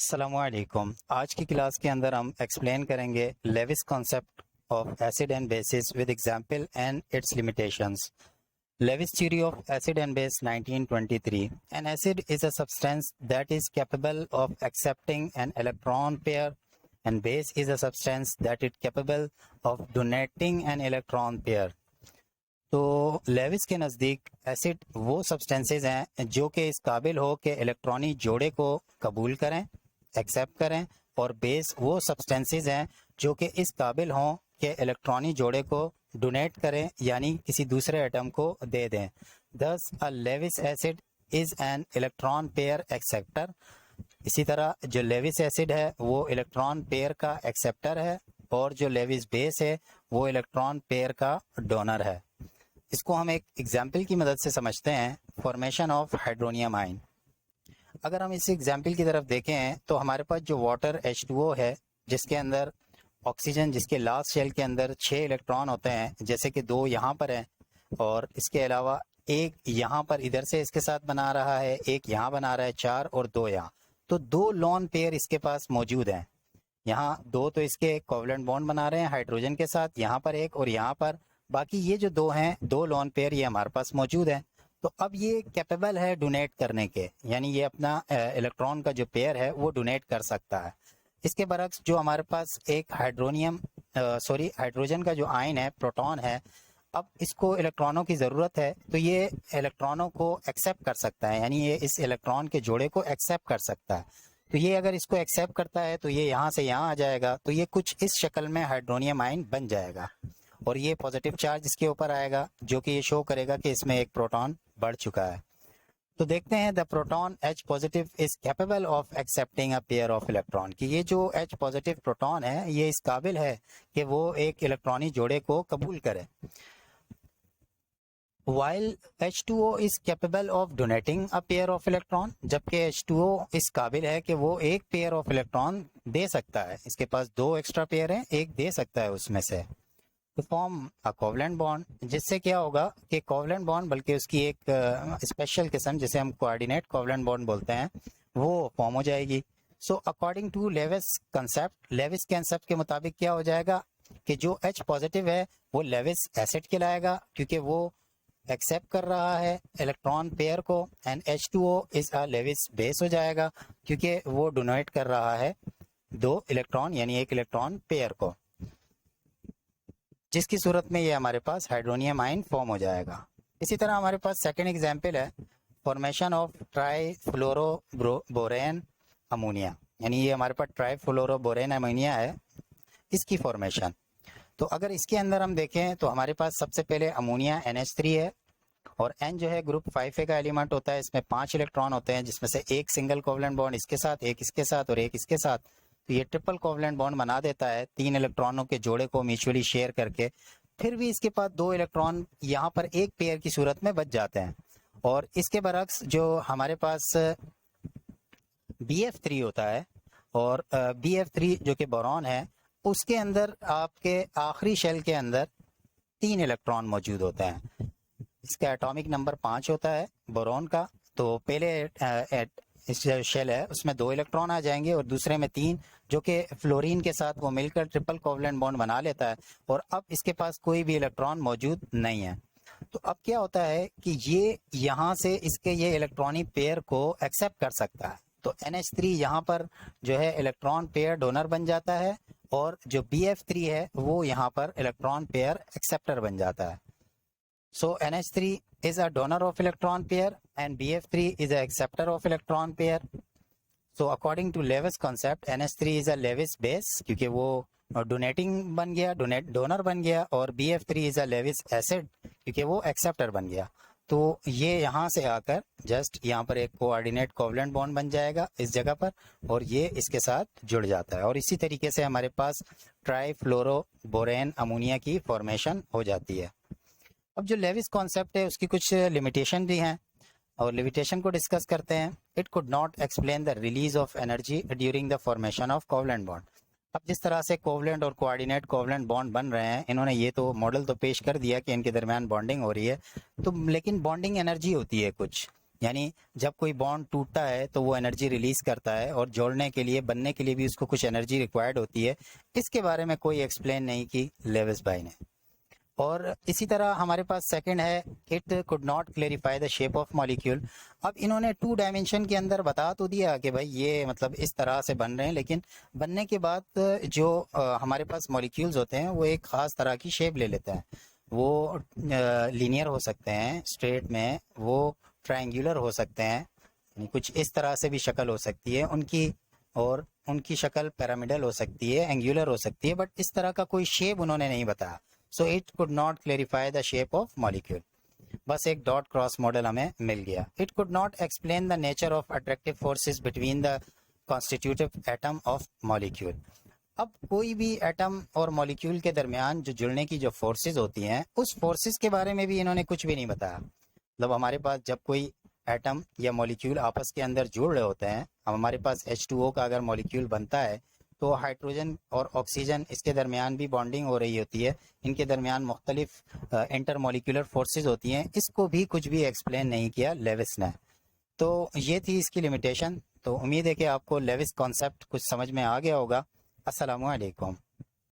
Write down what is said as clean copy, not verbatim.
अस्सलामुअलैकुम। आज की क्लास के अंदर हम एक्सप्लेन करेंगे Lewis concept of acid and bases with example and its limitations. Lewis theory of acid and base 1923. An acid is a substance that is capable of accepting an electron pair and base is a substance that is capable of donating an electron pair. तो Levi's के नज़दीक acid वो substances हैं जो कि इस काबिल हो कि इलेक्ट्रॉनी जोड़े को कबूल करें, एक्सेप्ट करें, और बेस वो सब्सटेंसेज हैं जो कि इस काबिल हों कि इलेक्ट्रॉनी जोड़े को डोनेट करें, यानी किसी दूसरे एटम को दे दें। Thus a Lewis acid is an electron pair acceptor. इसी तरह जो लेविस एसिड है वो इलेक्ट्रॉन पेयर का एक्सेप्टर है और जो लेविस बेस है वो इलेक्ट्रॉन पेयर का डोनर है। इसको हम एक एग्जाम्पल की मदद से समझते हैं, फॉर्मेशन ऑफ हाइड्रोनियम आयन। अगर हम इस एग्जाम्पल की तरफ देखें तो हमारे पास जो वाटर H2O है जिसके अंदर ऑक्सीजन, जिसके लास्ट शेल के अंदर 6 इलेक्ट्रॉन होते हैं, जैसे कि 2 यहाँ पर हैं और इसके अलावा एक यहाँ पर इधर से इसके साथ बना रहा है, एक यहाँ बना रहा है 4 और 2 यहाँ। तो 2 लोन पेयर इसके पास मौजूद हैं। यहाँ 2 तो इसके कोवलेंट बॉन्ड बना रहे हैं हाइड्रोजन के साथ, यहाँ पर एक और यहाँ पर, बाकी ये जो 2 हैं 2 लोन पेयर ये हमारे पास मौजूद हैं। तो अब ये कैपेबल है डोनेट करने के, यानी ये अपना इलेक्ट्रॉन का जो पेयर है वो डोनेट कर सकता है। इसके बरक्स जो हमारे पास एक हाइड्रोजन का जो आयन है, प्रोटॉन है, अब इसको इलेक्ट्रॉनों की ज़रूरत है तो ये इलेक्ट्रॉनों को एक्सेप्ट कर सकता है, यानी ये इस इलेक्ट्रॉन के जोड़े को एक्सेप्ट कर सकता है। तो ये अगर इसको एक्सेप्ट करता है तो ये यहाँ से यहाँ आ जाएगा, तो ये कुछ इस शक्ल में हाइड्रोनियम आयन बन जाएगा और ये पॉजिटिव चार्ज इसके ऊपर आएगा जो कि ये शो करेगा कि इसमें एक प्रोटॉन बढ़ चुका है। तो देखते हैं the proton H positive is capable of accepting a pair of electron, कि ये जो H पॉजिटिव प्रोटॉन है ये इस काबिल है कि वो एक इलेक्ट्रॉनी जोड़े को कबूल करे। While H2O is capable of donating a pair of electron, जबकि H2O इस काबिल है कि वो एक पेयर ऑफ इलेक्ट्रॉन दे सकता है, इसके पास 2 एक्स्ट्रा पेयर हैं, एक दे सकता है उसमें से, तो फॉर्म अ कोवलेंट बॉन्ड, जिससे क्या होगा कि कोवलेंट बॉन्ड, बल्कि उसकी एक स्पेशल किस्म जिसे हम कोऑर्डिनेट कोवलेंट बॉन्ड बोलते हैं, वो फॉर्म हो जाएगी। So according to Lewis concept के मुताबिक क्या हो जाएगा कि जो H पॉजिटिव है वो लेविस एसिड कहलाएगा क्योंकि वो एक्सेप्ट कर रहा है इलेक्ट्रॉन पेयर को, and H2O is a Lewis base हो जाएगा क्योंकि वो डोनेट कर रहा है 2 इलेक्ट्रॉन, यानी एक इलेक्ट्रॉन पेयर को, जिसकी सूरत में ये हमारे पास हाइड्रोनियम आयन फॉर्म हो जाएगा। इसी तरह हमारे पास सेकंड एग्जांपल है फॉर्मेशन ऑफ ट्राईफ्लोरोबोरेन अमोनिया, यानी ये हमारे पास ट्राईफ्लोरोबोरेन अमोनिया है, इसकी फॉर्मेशन। तो अगर इसके अंदर हम देखें तो हमारे पास सबसे पहले अमोनिया NH3 है और N जो है ग्रुप 5A का एलिमेंट होता है, इसमें 5 इलेक्ट्रॉन होते हैं जिसमें से एक सिंगल कोवलेंट बॉन्ड इसके साथ, एक इसके साथ और एक इसके साथ, तो ये ट्रिपल कोवलेंट बॉन्ड बना देता है 3 इलेक्ट्रॉनों के जोड़े को म्यूचुअली शेयर करके। फिर भी इसके पास 2 इलेक्ट्रॉन यहाँ पर एक पेयर की सूरत में बच जाते हैं और इसके बरक्स जो हमारे पास BF3 होता है और BF3 जो कि बोरॉन है, उसके अंदर आपके आखिरी शेल के अंदर 3 इलेक्ट्रॉन मौजूद होते हैं। इसका एटॉमिक नंबर 5 होता है बोरॉन का, तो पहले इस शेल है उसमें 2 इलेक्ट्रॉन आ जाएंगे और दूसरे में 3, जो कि फ्लोरीन के साथ वो मिलकर ट्रिपल कोवलेंट बॉन्ड बना लेता है और अब इसके पास कोई भी इलेक्ट्रॉन मौजूद नहीं है। तो अब क्या होता है कि ये यहाँ से इसके ये इलेक्ट्रॉनिक पेयर को एक्सेप्ट कर सकता है, तो NH3 यहाँ पर जो है इलेक्ट्रॉन पेयर डोनर बन जाता है और जो BF3 है वो यहाँ पर इलेक्ट्रॉन पेयर एक्सेप्टर बन जाता है। So NH3 is a donor of electron pair and BF3 is a acceptor of electron pair. So according to Lewis concept, NH3 is a Lewis base क्योंकि वो डोनेटिंग बन गया, डोनर बन गया, और BF3 is a Lewis acid क्योंकि वो acceptor बन गया। तो ये यहाँ से आकर जस्ट यहाँ पर एक कोऑर्डिनेट कोवलेंट बॉन्ड बन जाएगा इस जगह पर और ये इसके साथ जुड़ जाता है और इसी तरीके से हमारे पास ट्राईफ्लोरोबोरेन अमोनिया की फॉर्मेशन हो जाती है। अब जो लेविस कॉन्सेप्ट है उसकी कुछ लिमिटेशन भी हैं और लिमिटेशन को डिस्कस करते हैं। It could not explain the release of energy during the formation of covalent bond. अब जिस तरह से कोवलेंट और कोऑर्डिनेट कोवलेंट बॉन्ड बन रहे हैं, इन्होंने ये तो मॉडल तो पेश कर दिया कि इनके दरमियान बॉन्डिंग हो रही है, तो लेकिन बॉन्डिंग एनर्जी होती है कुछ, यानी जब कोई बॉन्ड टूटता है तो वो एनर्जी रिलीज करता है और जोड़ने के लिए, बनने के लिए भी उसको कुछ एनर्जी रिक्वायर्ड होती है। इसके बारे में कोई एक्सप्लेन नहीं की लेविस भाई ने। और इसी तरह हमारे पास सेकंड है, it could not clarify the shape of molecule. अब इन्होंने 2 डायमेंशन के अंदर बता तो दिया कि भाई ये मतलब इस तरह से बन रहे हैं, लेकिन बनने के बाद जो हमारे पास मॉलिक्यूल्स होते हैं वो एक ख़ास तरह की शेप ले लेते हैं। वो लीनियर हो सकते हैं स्ट्रेट में, वो ट्रायंगुलर हो सकते हैं, यानी कुछ इस तरह से भी शक्ल हो सकती है उनकी, और उनकी शक्ल पिरामिडल हो सकती है, एंगुलर हो सकती है, बट इस तरह का कोई शेप उन्होंने नहीं बताया। So it could not clarify the shape of molecule. बस एक डॉट क्रॉस मॉडल हमें मिल गया। It could not explain the nature of attractive forces between the constitutive atom of molecule. अब कोई भी एटम और मॉलिक्यूल के दरमियान जो जुड़ने की जो फोर्सेस होती हैं, उस फोर्सेस के बारे में भी इन्होंने कुछ भी नहीं बताया। मतलब हमारे पास जब कोई एटम या मॉलिक्यूल आपस के अंदर जुड़ रहे होते हैं, हमारे पास H2O का अगर मॉलिक्यूल बनता है तो हाइड्रोजन और ऑक्सीजन इसके दरमियान भी बॉन्डिंग हो रही होती है, इनके दरमियान मुख्तलिफ इंटर मॉलिक्यूलर फोर्सेज होती हैं। इसको भी कुछ भी एक्सप्लेन नहीं किया लेविस ने। तो ये थी इसकी लिमिटेशन। तो उम्मीद है कि आपको लेविस कॉन्सेप्ट कुछ समझ में आ गया होगा। अस्सलामु अलैकुम।